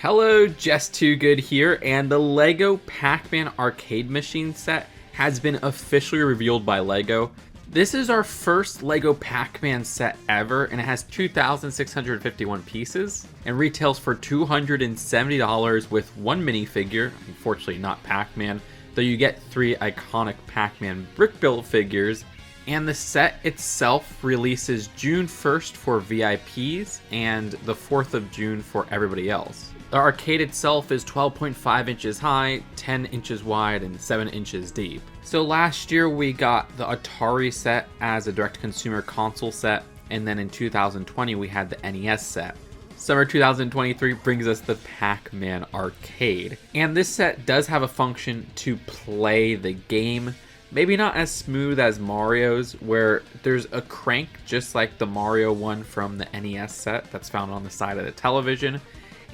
Hello, Just Too Good here, and the LEGO Pac-Man Arcade Machine set has been officially revealed by LEGO. This is our first LEGO Pac-Man set ever, and it has 2,651 pieces, and retails for $270 with one minifigure, unfortunately not Pac-Man, though you get 3 iconic Pac-Man brick-built figures. And the set itself releases June 1st for VIPs and the 4th of June for everybody else. The arcade itself is 12.5 inches high, 10 inches wide, and 7 inches deep. So last year we got the Atari set as a direct-to-consumer console set, and then in 2020 we had the NES set. Summer 2023 brings us the Pac-Man Arcade. And this set does have a function to play the game. Maybe not as smooth as Mario's, where there's a crank just like the Mario one from the NES set that's found on the side of the television.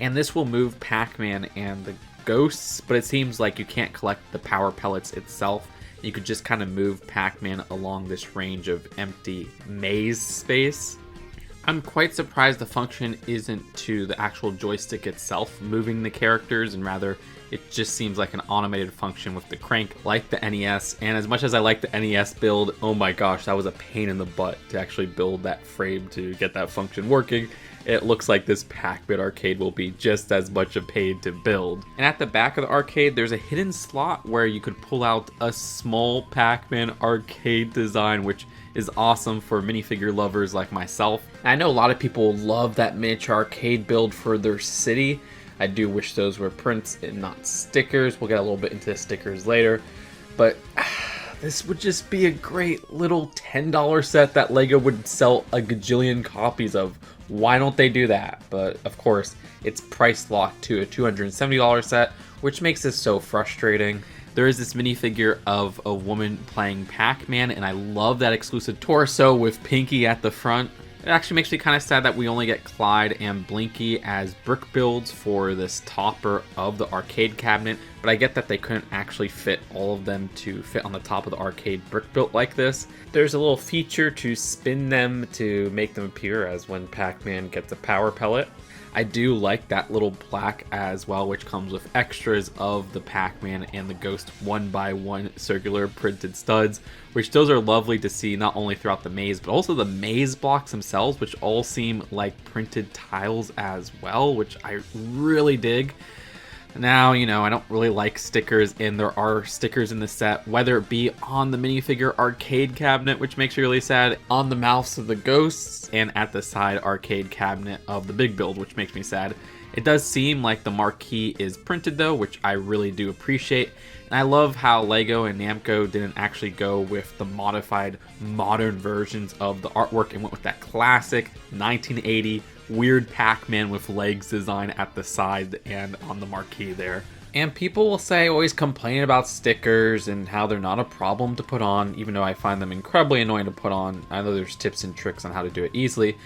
And this will move Pac-Man and the ghosts, but it seems like you can't collect the power pellets itself. You could just kind of move Pac-Man along this range of empty maze space. I'm quite surprised the function isn't to the actual joystick itself moving the characters, and rather it just seems like an automated function with the crank like the NES. And as much as I like the NES build, oh my gosh, that was a pain in the butt to actually build that frame to get that function working. It looks like this Pac-Man Arcade will be just as much a pain to build. And at the back of the arcade, there's a hidden slot where you could pull out a small Pac-Man Arcade design, which is awesome for minifigure lovers like myself. And I know a lot of people love that miniature arcade build for their city. I do wish those were prints and not stickers. We'll get a little bit into stickers later. But this would just be a great little $10 set that LEGO would sell a gajillion copies of. Why don't they do that? But of course, it's price locked to a $270 set, which makes this so frustrating. There is this minifigure of a woman playing Pac-Man, and I love that exclusive torso with Pinky at the front. It actually makes me kind of sad that we only get Clyde and Blinky as brick builds for this topper of the arcade cabinet, but I get that they couldn't actually fit all of them to fit on the top of the arcade brick built like this. There's a little feature to spin them to make them appear as when Pac-Man gets a power pellet. I do like that little plaque as well, which comes with extras of the Pac-Man and the Ghost 1x1 circular printed studs, which those are lovely to see not only throughout the maze, but also the maze blocks themselves, which all seem like printed tiles as well, which I really dig. Now, you know, I don't really like stickers, and there are stickers in the set, whether it be on the minifigure arcade cabinet, which makes me really sad, on the mouths of the ghosts, and at the side arcade cabinet of the big build, which makes me sad. It does seem like the marquee is printed though, which I really do appreciate. And I love how LEGO and Namco didn't actually go with the modified modern versions of the artwork and went with that classic 1980 weird Pac-Man with legs design at the side and on the marquee there. And people will say, always complain about stickers and how they're not a problem to put on, even though I find them incredibly annoying to put on. I know there's tips and tricks on how to do it easily.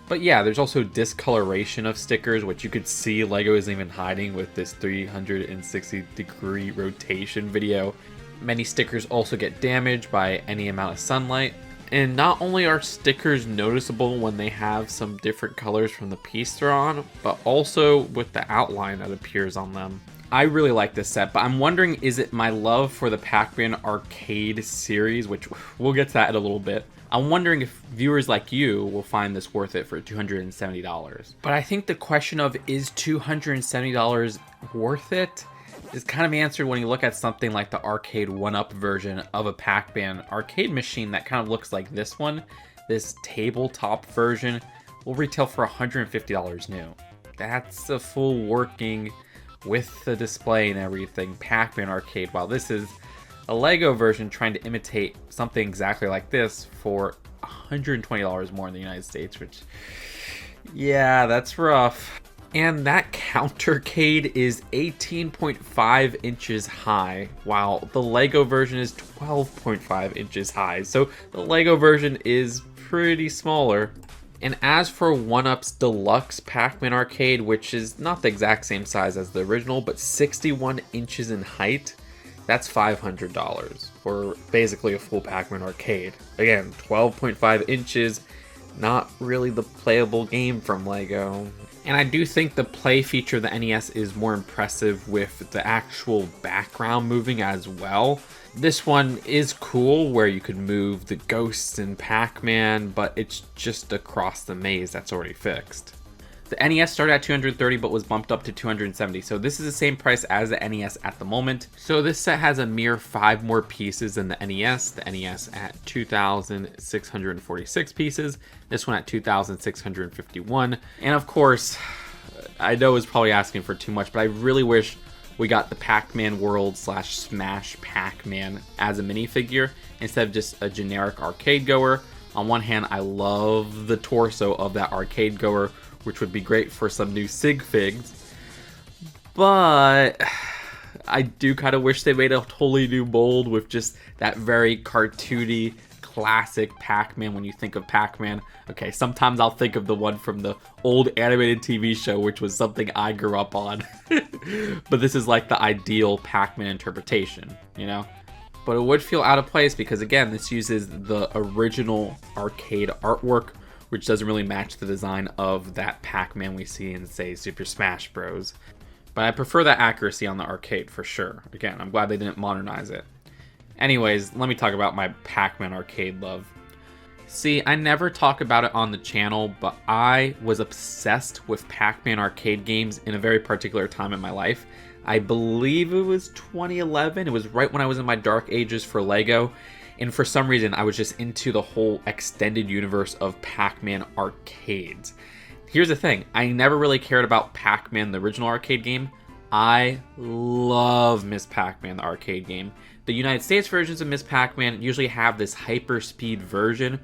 But yeah, there's also discoloration of stickers, which you could see LEGO isn't even hiding with this 360-degree rotation video. Many stickers also get damaged by any amount of sunlight. And not only are stickers noticeable when they have some different colors from the piece they're on, but also with the outline that appears on them. I really like this set, but I'm wondering, is it my love for the Pac-Man Arcade series, which we'll get to that in a little bit. I'm wondering if viewers like you will find this worth it for $270. But I think the question of, is $270 worth it, is kind of answered when you look at something like the arcade 1-up version of a Pac-Man arcade machine that kind of looks like this one. This tabletop version will retail for $150 new. That's a full working, with the display and everything, Pac-Man arcade, while this is a LEGO version trying to imitate something exactly like this for $120 more in the United States, which, yeah, that's rough. And that countercade is 18.5 inches high, while the LEGO version is 12.5 inches high. So the LEGO version is pretty smaller. And as for 1-Up's Deluxe Pac-Man Arcade, which is not the exact same size as the original, but 61 inches in height, that's $500 for basically a full Pac-Man Arcade. Again, 12.5 inches, not really the playable game from LEGO. And I do think the play feature of the NES is more impressive with the actual background moving as well. This one is cool where you could move the ghosts in Pac-Man, but it's just across the maze that's already fixed. The NES started at $230 but was bumped up to $270, so this is the same price as the NES at the moment. So this set has a mere 5 more pieces than the NES. The NES at 2,646 pieces, this one at 2,651. And of course, I know it's probably asking for too much, but I really wish we got the Pac-Man World / Smash Pac-Man as a minifigure instead of just a generic arcade goer. On one hand, I love the torso of that arcade goer, which would be great for some new sig figs, but I do kind of wish they made a totally new mold with just that very cartoony classic Pac-Man. When you think of Pac-Man, okay, sometimes I'll think of the one from the old animated TV show, which was something I grew up on, but this is like the ideal Pac-Man interpretation, you know? But it would feel out of place because, again, this uses the original arcade artwork, which doesn't really match the design of that Pac-Man we see in, say, Super Smash Bros. But I prefer that accuracy on the arcade for sure. Again, I'm glad they didn't modernize it. Anyways, let me talk about my Pac-Man arcade love. See, I never talk about it on the channel, but I was obsessed with Pac-Man arcade games in a very particular time in my life. I believe it was 2011. It was right when I was in my dark ages for LEGO. And for some reason, I was just into the whole extended universe of Pac-Man arcades. Here's the thing. I never really cared about Pac-Man, the original arcade game. I love Miss Pac-Man, the arcade game. The United States versions of Miss Pac-Man usually have this hyper-speed version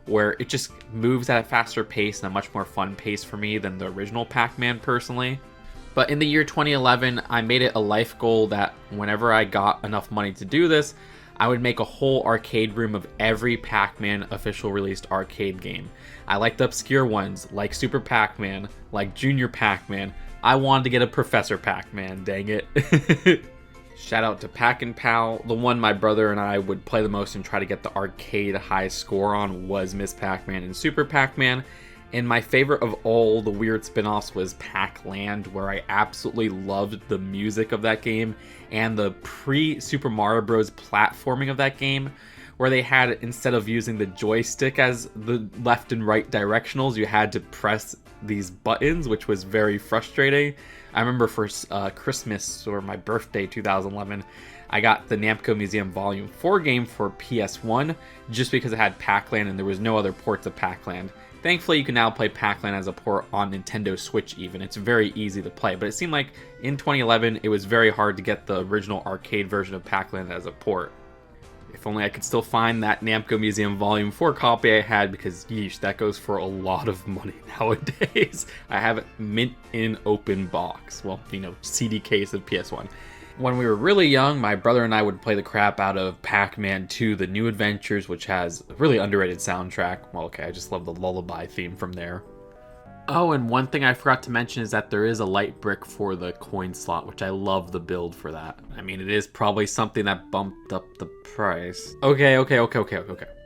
where it just moves at a faster pace and a much more fun pace for me than the original Pac-Man personally. But in the year 2011, I made it a life goal that whenever I got enough money to do this, I would make a whole arcade room of every Pac-Man official released arcade game. I liked the obscure ones, like Super Pac-Man, like Junior Pac-Man. I wanted to get a Professor Pac-Man, dang it. Shout out to Pac and Pal. The one my brother and I would play the most and try to get the arcade high score on was Miss Pac-Man and Super Pac-Man. And my favorite of all the weird spin-offs was Pac-Land, where I absolutely loved the music of that game and the pre-Super Mario Bros. Platforming of that game, where they had, instead of using the joystick as the left and right directionals, you had to press these buttons, which was very frustrating. I remember for Christmas or my birthday 2011, I got the Namco Museum Volume 4 game for PS1 just because it had Pac-Land and there was no other ports of Pac-Land. Thankfully, you can now play Pac-Land as a port on Nintendo Switch even. It's very easy to play, but it seemed like in 2011, it was very hard to get the original arcade version of Pac-Land as a port. If only I could still find that Namco Museum Volume 4 copy I had, because yeesh, that goes for a lot of money nowadays. I have it mint in open box. Well, you know, CD case of PS1. When we were really young, my brother and I would play the crap out of Pac-Man 2, The New Adventures, which has a really underrated soundtrack. Well, okay, I just love the lullaby theme from there. Oh, and one thing I forgot to mention is that there is a light brick for the coin slot, which I love the build for that. I mean, it is probably something that bumped up the price. Okay.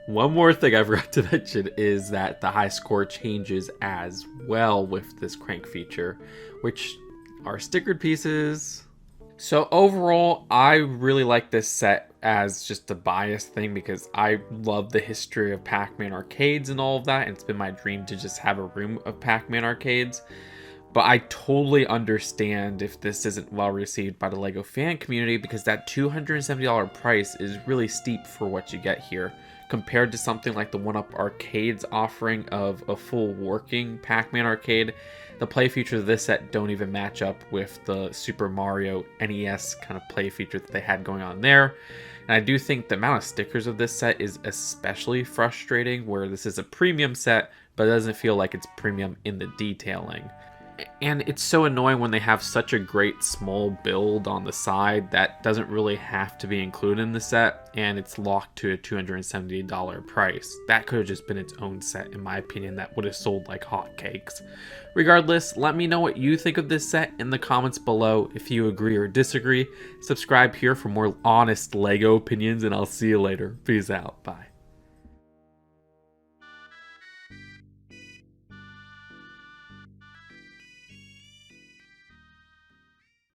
One more thing I forgot to mention is that the high score changes as well with this crank feature, which are stickered pieces. So overall, I really like this set as just a biased thing because I love the history of Pac-Man arcades and all of that, and it's been my dream to just have a room of Pac-Man arcades. But I totally understand if this isn't well received by the LEGO fan community, because that $270 price is really steep for what you get here, compared to something like the 1UP Arcade's offering of a full working Pac-Man arcade. The play features of this set don't even match up with the Super Mario NES kind of play feature that they had going on there. And I do think the amount of stickers of this set is especially frustrating, where this is a premium set, but it doesn't feel like it's premium in the detailing. And it's so annoying when they have such a great small build on the side that doesn't really have to be included in the set, and it's locked to a $270 price. That could have just been its own set, in my opinion, that would have sold like hotcakes. Regardless, let me know what you think of this set in the comments below. If you agree or disagree, subscribe here for more honest LEGO opinions, and I'll see you later. Peace out. Bye.